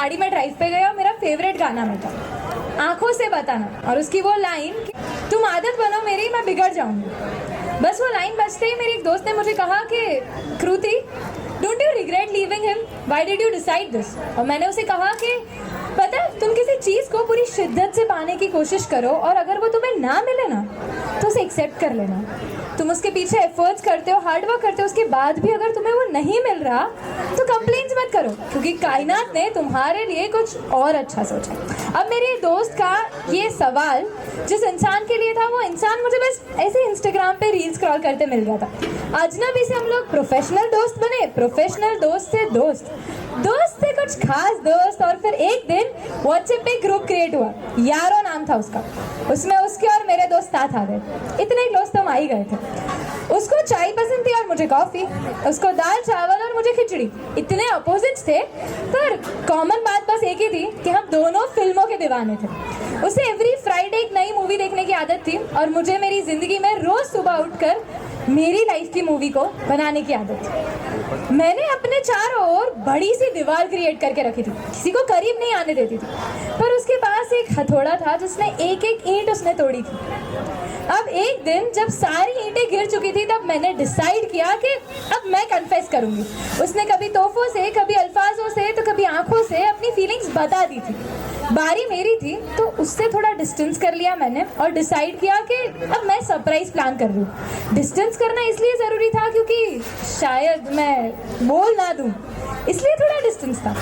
गाड़ी में ड्राइव पे गया, मेरा फेवरेट गाना में था आंखों से बताना, और उसकी वो लाइन कि तुम आदत बनो मेरी, मैं बिगड़ जाऊंगी। बस वो लाइन बजते ही मेरे एक दोस्त ने मुझे कहा कि Kriti, don't you regret leaving him, why did you decide this? और मैंने उसे कहा कि पता है, तुम किसी चीज़ को पूरी शिद्दत से पाने की कोशिश करो और अगर वो तुम्हें ना मिले ना तो उसे एक्सेप्ट कर लेना। तुम उसके पीछे एफर्ट्स करते हो, हार्ड वर्क करते हो, उसके बाद भी अगर तुम्हें वो नहीं मिल रहा तो कंप्लेंट्स मत करो, क्योंकि कायनात ने तुम्हारे लिए कुछ और अच्छा सोचा। अब मेरे दोस्त का ये सवाल जिस इंसान के लिए था, वो इंसान मुझे बस ऐसे इंस्टाग्राम पे रील स्क्रॉल करते मिल गया था। अजनबी से हम लोग प्रोफेशनल दोस्त बने, प्रोफेशनल दोस्त से दोस्त, दोस्त से कुछ खास दोस्त, और फिर एक दिन व्हाट्सएप पे ग्रुप क्रिएट हुआ, यारो नाम था उसका। उसमें उसके और मेरे दोस्त साथ आ गए, इतने दोस्त हम आ ही गए थे। उसको चाय पसंद थी और मुझे कॉफी, उसको दाल चावल और मुझे खिचड़ी। इतने अपोजिट्स थे पर कॉमन बात बस एक ही थी कि हम दोनों फिल्मों के दीवाने थे। उसे एवरी फ्राइडे एक नई मूवी देखने की आदत थी और मुझे मेरी जिंदगी में रोज सुबह उठकर मेरी लाइफ की मूवी को बनाने की आदत थी। मैंने अपने चारों ओर बड़ी सी दीवार क्रिएट करके रखी थी, किसी को करीब नहीं आने देती थी, पर उसके पास एक हथौड़ा था जिसने एक एक ईंट उसने तोड़ी थी। अब एक दिन जब सारी ईंटें गिर चुकी थी, तब मैंने डिसाइड किया कि अब मैं कन्फेस करूंगी। उसने कभी तोहफों से, कभी अल्फाजों से, तो कभी आंखों से अपनी फीलिंग्स बता दी थी। बारी मेरी थी तो उससे थोड़ा डिस्टेंस कर लिया मैंने और डिसाइड किया कि अब मैं सरप्राइज प्लान कर रही हूँ। डिस्टेंस करना इसलिए ज़रूरी था क्योंकि शायद मैं बोल ना दूँ, इसलिए थोड़ा डिस्टेंस था।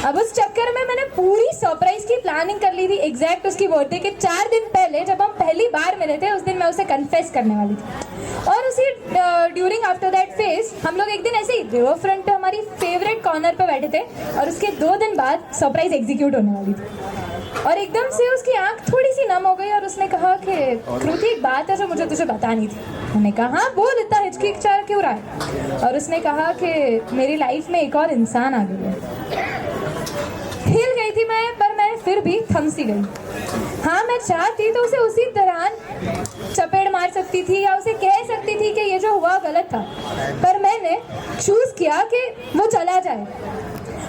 अब उस चक्कर में मैंने पूरी सरप्राइज की प्लानिंग कर ली थी। एग्जैक्ट उसकी बर्थडे के 4 दिन पहले जब हम पहली बार मिले थे, उस दिन मैं उसे कन्फेस करने वाली थी। और उसी ड्यूरिंग आफ्टर दैट फेज हम लोग एक दिन ऐसे ही रिवर फ्रंट पे हमारी फेवरेट कॉर्नर पे बैठे थे और उसके 2 दिन बाद सरप्राइज एग्जीक्यूट होने वाली थी। और एकदम से उसकी आंख थोड़ी सी नम हो गई और उसने कहा कि कृति, एक बात है जो मुझे तुझे बतानी थी। मैंने कहा हाँ बोल, इतना हिचकिचाह क्यों रहा है? और उसने कहा कि मेरी लाइफ में एक और इंसान आ गई है। हिल गई थी मैं, पर मैं फिर भी थम सी गई। हाँ, मैं चाहती तो उसे उसी तरह चपेट मार सकती थी या उसे कह सकती थी कि ये जो हुआ गलत था, पर मैंने चूज किया कि वो चला जाए।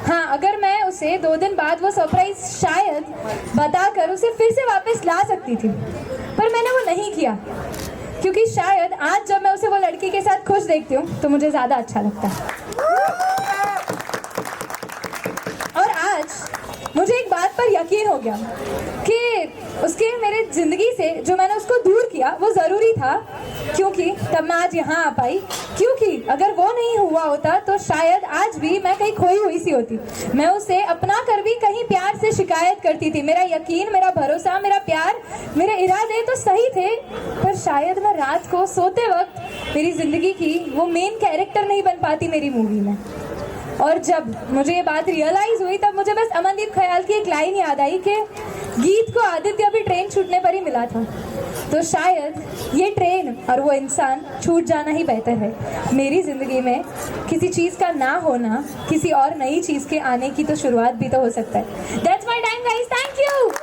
हाँ, अगर मैं उसे 2 दिन बाद वो सरप्राइज शायद बताकर उसे फिर से वापस ला सकती थी, पर मैंने वो नहीं किया, क्योंकि शायद आज जब मैं उसे वो लड़की के साथ खुश देखती हूँ तो मुझे ज़्यादा अच्छा लगता है। और आज मुझे एक बात पर यकीन हो गया कि उसके मेरे ज़िंदगी से जो मैंने उसको दूर किया वो ज़रूरी था, क्योंकि तब मैं आज यहाँ आ पाई। क्योंकि अगर वो नहीं हुआ होता तो शायद आज भी मैं कहीं खोई हुई सी होती। मैं उसे अपना कर भी कहीं प्यार से शिकायत करती थी। मेरा यकीन, मेरा भरोसा, मेरा प्यार, मेरे इरादे तो सही थे, पर शायद मैं रात को सोते वक्त मेरी ज़िंदगी की वो मेन कैरेक्टर नहीं बन पाती मेरी मूवी में। और जब मुझे ये बात रियलाइज़ हुई तब मुझे बस अमनदीप ख्याल की एक लाइन याद आई कि गीत को आदित्य भी ट्रेन छूटने पर ही मिला था, तो शायद ये ट्रेन और वो इंसान छूट जाना ही बेहतर है। मेरी ज़िंदगी में किसी चीज़ का ना होना किसी और नई चीज़ के आने की तो शुरुआत भी तो हो सकता है। That's my time guys, thank you.